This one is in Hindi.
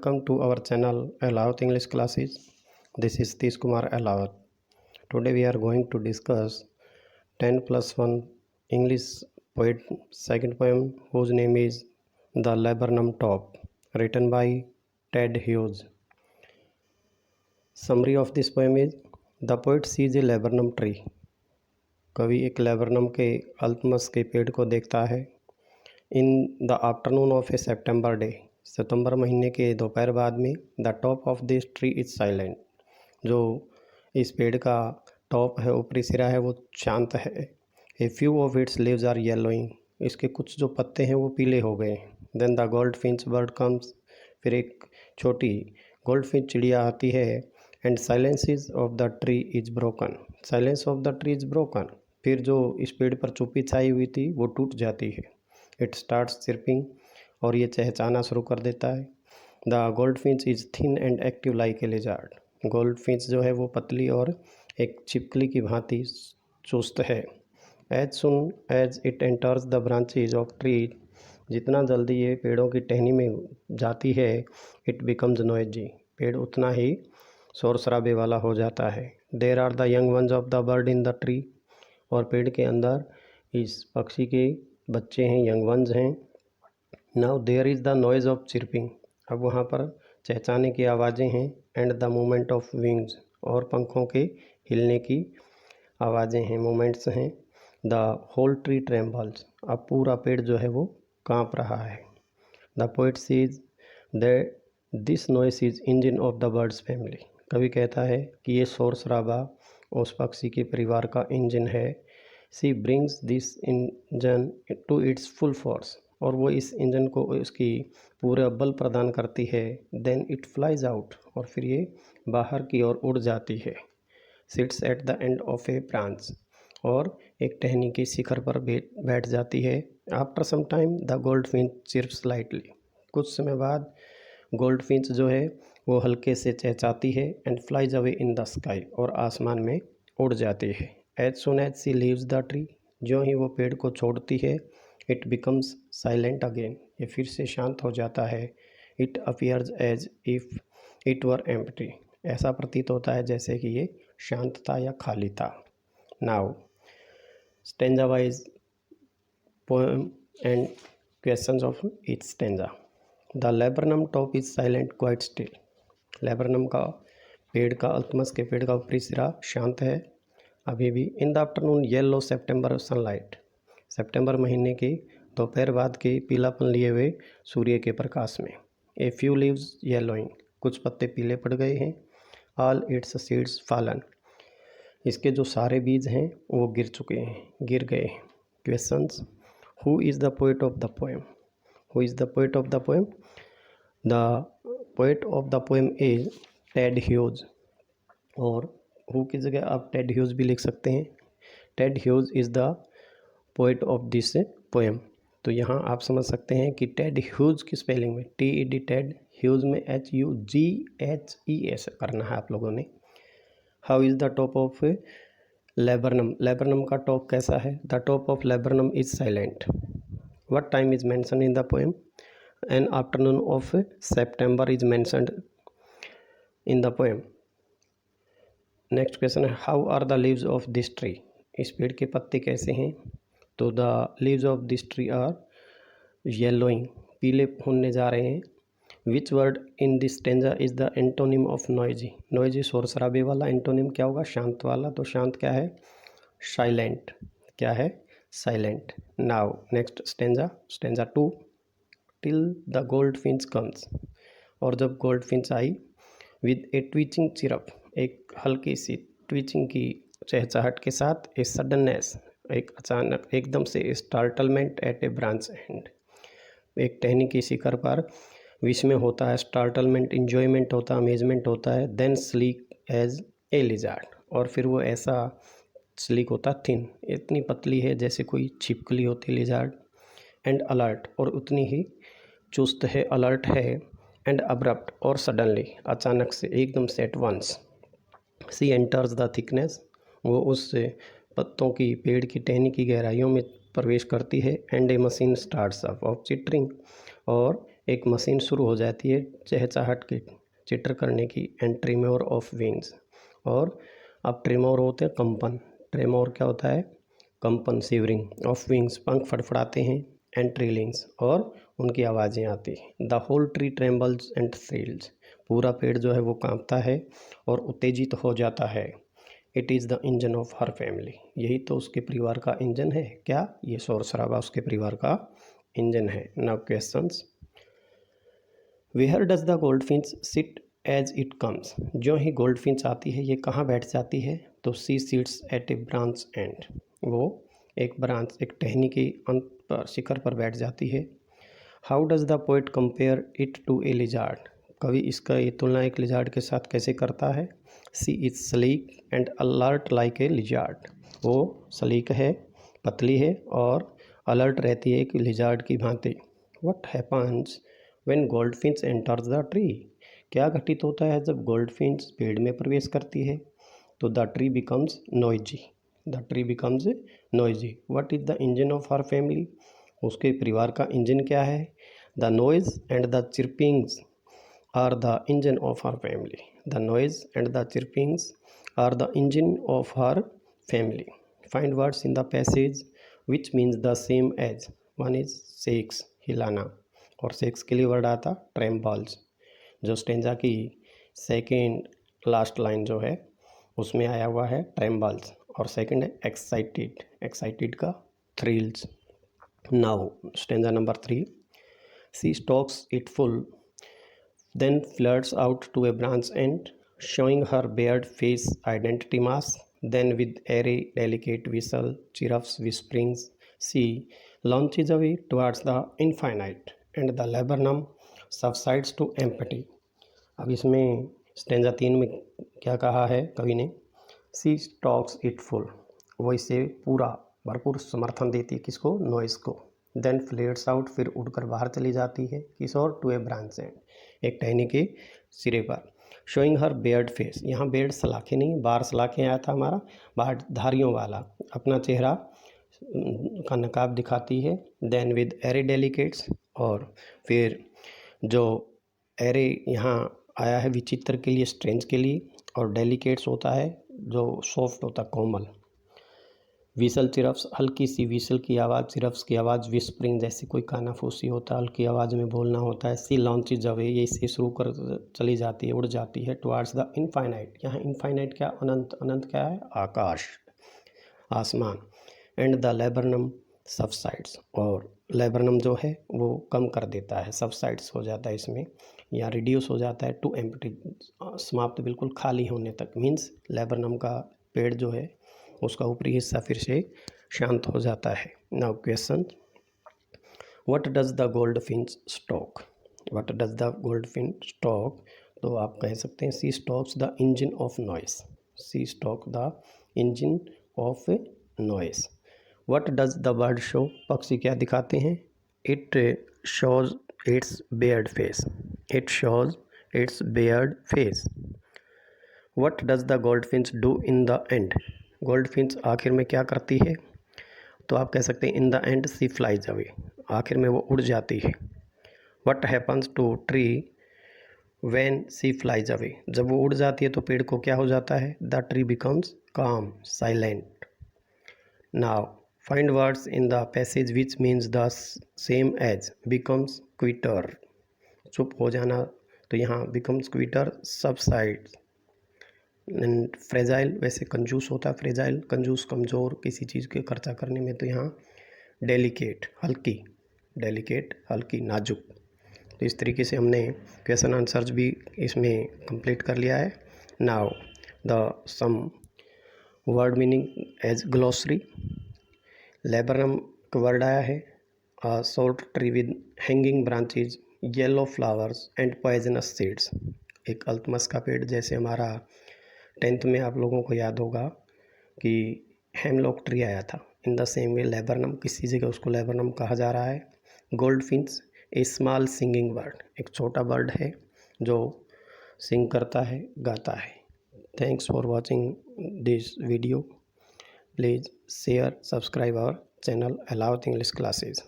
welcome to our channel Allowat English Classes. This is Tish Kumar Allowat. Today we are going to discuss 10 plus 1 English poet second poem whose name is The Laburnum Top, written by Ted Hughes. Summary of this poem is: The poet sees a laburnum tree. कवि एक लेबरनम के अल्पमस के पेड़ को देखता है. In the afternoon of a September day, सितंबर महीने के दोपहर बाद में, the top of this tree is silent. जो इस पेड़ का टॉप है, ऊपरी सिरा है, वो शांत है. A few of its leaves are yellowing. इसके कुछ जो पत्ते हैं वो पीले हो गए. Then the gold finch bird comes. फिर एक छोटी गोल्ड फिंच चिड़िया आती है. And silence of the tree is broken. Silence of the tree is broken. फिर जो इस पेड़ पर चुप्पी छाई हुई थी वो टूट जाती है. It starts chirping. और ये चहचहाना शुरू कर देता है. The gold Finch is thin and active like a lizard. Gold Finch जो है वो पतली और एक छिपकली की भांति चुस्त है. As soon as it enters the branches of tree. जितना जल्दी ये पेड़ों की टहनी में जाती है, इट बिकम्स नॉइजी. पेड़ उतना ही शोर शराबे वाला हो जाता है. There are the young ones of the bird in the tree. और पेड़ के अंदर इस पक्षी के बच्चे हैं, यंग वंस हैं. Now there is the noise of chirping. अब वहाँ पर चहचहाने की आवाज़ें हैं. And the movement of wings. और पंखों के हिलने की आवाज़ें हैं, मूवमेंट्स हैं. The whole tree trembles. अब पूरा पेड़ जो है वो काँप रहा है. The poet seize that this noise is engine of the birds family. कवि कहता है कि ये शोर शराबा उस पक्षी के परिवार का इंजन है. She brings this engine to its full force. और वो इस इंजन को उसकी पूरा बल प्रदान करती है. Then it flies out. और फिर ये बाहर की ओर उड़ जाती है. Sits at the end of a branch. और एक टहनी के शिखर पर बैठ जाती है. After some time the gold Finch chirps lightly. कुछ समय बाद गोल्ड फिंच जो है वो हल्के से चहचहाती है. And flies away in the sky. और आसमान में उड़ जाती है. As soon as she leaves the tree. जो ही वो पेड़ को छोड़ती है, इट बिकम्स साइलेंट अगेन. ये फिर से शांत हो जाता है. It appears as if it were empty. ऐसा प्रतीत होता है जैसे कि ये शांत था या खाली था. Now stanza wise poem and questions of each stanza. The laburnum top is silent quite still. Laburnum का पेड़ का अल्तमस के पेड़ का ऊपरी सिरा शांत है अभी भी. In the afternoon yellow September sunlight. सितंबर महीने की दोपहर बाद के पीलापन लिए हुए सूर्य के प्रकाश में. A few leaves yellowing. कुछ पत्ते पीले पड़ गए हैं. All it's seeds fallen. इसके जो सारे बीज हैं वो गिर चुके हैं, गिर गए हैं. Questions. Who is the poet of the poem. Who is the poet of the poem. The poet of the poem is Ted Hughes. और हु की जगह आप टेड ह्यूज भी लिख सकते हैं. Ted Hughes is the poet of this poem. तो यहाँ आप समझ सकते हैं कि टेड ह्यूज की स्पेलिंग में TED टेड, ह्यूज में HUGHES करना है आप लोगों ने. How is the top of laburnum. Laburnum का टॉप कैसा है. The top of laburnum is silent. What time is mention in the poem. An afternoon of September is mentioned in the poem. Next question है, how are the leaves of this tree. इस पेड़ के पत्ते कैसे हैं. तो the leaves of this tree are yellowing. पीले होने जा रहे हैं. Which word in this stanza is the antonym of noisy. Noisy शोर शराबे वाला. एंटोनिम क्या होगा, शांत वाला. तो शांत क्या है, साइलेंट. क्या है, silent. Now next stanza, stanza 2. Till the gold finch comes. और जब गोल्ड फिंच आई, विद ए ट्विचिंग चिरप. एक हल्की सी ट्विचिंग की चहचहाट के साथ. A suddenness. एक अचानक, एकदम से. Startlement at a branch end. एक टहनी की शिखर पर विस्मय होता है. स्टार्टलमेंट इंजॉयमेंट होता है, अमेजमेंट होता है. Then sleek as a lizard. और फिर वो ऐसा स्लीक होता, थिन, इतनी पतली है जैसे कोई छिपकली होती लिजार्ड. And alert. और उतनी ही चुस्त है, अलर्ट है. And abrupt. और सडनली, अचानक से, एकदम से, at once. She enters the thickness. वो उस पत्तों की, पेड़ की टहनी की गहराइयों में प्रवेश करती है. And A machine starts up of chittering. और एक मशीन शुरू हो जाती है चहचहाट की चिटर करने की, एंड ट्रिमोर ऑफ विंग्स। और अब ट्रिमोर होते हैं कंपन, ट्रिमोर क्या होता है, कंपन, शिवरिंग ऑफ विंग्स, पंख फड़फड़ाते हैं, एंड ट्रिलिंग्स और उनकी आवाज़ें आती हैं। The whole tree trembles and thrills, पूरा पेड़ जो है वो कांपता है और उत्तेजित हो जाता है। It is the engine of her family, यही तो उसके परिवार का इंजन है। क्या, ये शोर शराबा उसके परिवार का इंजन है। Now questions, where does the goldfinch sit as it comes, जो ही गोल्डफिंच आती है ये कहाँ बैठ जाती है, तो she sits at a branch and, वो एक ब्रांच, एक टहनी के अंत पर, शिखर पर बैठ जाती है। How does the poet compare it to a lizard, कवि इसका ये तुलना एक लिजार्ड के साथ कैसे करता है। She is sleek and alert like a lizard, वो स्लीक है, पतली है और अलर्ट रहती है एक लिजार्ड की भांति। What happens when goldfinch enters the tree, क्या घटित होता है जब गोल्डफिंच पेड़ में प्रवेश करती है, तो the tree becomes noisy, the tree becomes noisy. What is the engine of her family, उसके परिवार का इंजन क्या है। The noise and the chirpings are the engine of her family, the noise and the chirpings are the engine of her family. Find words in the passage which means the same as, one is shakes, हिलाना, और सेक्स के लिए वर्ड आता ट्रेम्बल्स, जो स्टेंजा की सेकेंड लास्ट लाइन जो है उसमें आया हुआ है ट्रेम्बल्स, और सेकेंड है एक्साइटेड, एक्साइटेड का thrills. Now stanza number 3, she stalks it full then flirts out to a branch end, showing her bared face identity mask. Then with airy delicate whistle, chirrups, whisperings, she launches away towards the infinite, and the laburnum subsides to empty. अब इसमें स्टेंजा 3 में क्या कहा है कवि ने, सी स्टॉक्स इट फुल, वो इसे पूरा भरपूर समर्थन देती है, किसको, नॉइस को। देन फ्लेट्स आउट, फिर उड़कर बाहर चली जाती है, किस और, टू ए ब्रांच एंड, एक टहनी के सिरे पर। शोइंग हर बेयर्ड फेस, यहाँ बेयर्ड सलाखें नहीं, बार सलाखें आया था हमारा, बाहर धारियों वाला, अपना चेहरा का नकाब दिखाती है। देन विद एरे डेलिकेट्स, और फिर जो एरे यहाँ आया है विचित्र के लिए, स्ट्रेंज के लिए, और डेलिकेट्स होता है जो सॉफ्ट होता, कोमल। विसल चिरफ्स, हल्की सी विसल की आवाज़, चिरफ्स की आवाज़, विस्परिंग जैसे कोई कानाफूसी होता है, हल्की आवाज़ में बोलना होता है। सी लॉन्चेज अवे, ये इससे शुरू कर चली जाती है, उड़ जाती है। टुवार्ड्स द इनफाइनाइट, यहाँ इनफाइनाइट क्या, अनंत, अनंत क्या है, आकाश, आसमान। एंड द लेबरनम सबसाइड्स, और लेबरनम जो है वो कम कर देता है, सबसाइड्स हो जाता है इसमें, या रिड्यूस हो जाता है टू एम्प्टी, समाप्त, बिल्कुल खाली होने तक। मीन्स लेबरनम का पेड़ जो है उसका ऊपरी हिस्सा फिर से शांत हो जाता है। Now question, what does the goldfinch stalk, what does the goldfinch stalk, तो आप कह सकते हैं she stalks the engine of noise, she stalk the engine of noise. What does the bird show, पक्षी क्या दिखाते हैं, it shows its bared face, it shows its bared face. What does the goldfinch do in the end, goldfinch आखिर में क्या करती है, तो आप कह सकते हैं in the end she flies away, आखिर में वो उड़ जाती है। What happens to tree when she flies away, जब वो उड़ जाती है तो पेड़ को क्या हो जाता है, the tree becomes calm, silent. Now find words in the passage which means the same as, becomes quieter, चुप हो जाना, तो यहाँ becomes quieter, subsides. And fragile, वैसे कंजूस होता है, फ्रेजाइल कंजूस, कमज़ोर, किसी चीज़ के खर्चा करने में, तो यहाँ डेलिकेट, हल्की, डेलिकेट हल्की, नाजुक। तो इस तरीके से हमने क्वेश्चन आंसर्स भी इसमें कंप्लीट कर लिया है। Now the some word meaning as glossary, laburnum का वर्ड आया है, short tree with hanging branches, yellow flowers and poisonous seeds, एक अल्तमस का पेड़, जैसे हमारा 10th में आप लोगों को याद होगा कि हेमलॉक ट्री आया था। In the same way laburnum, किसी जगह उसको लेबरनम कहा जा रहा है। गोल्डफिंच ए स्मॉल सिंगिंग बर्ड, एक छोटा बर्ड है जो सिंग करता है, गाता है। Thanks for watching this video, please share, subscribe our channel अलाउत इंग्लिश क्लासेस।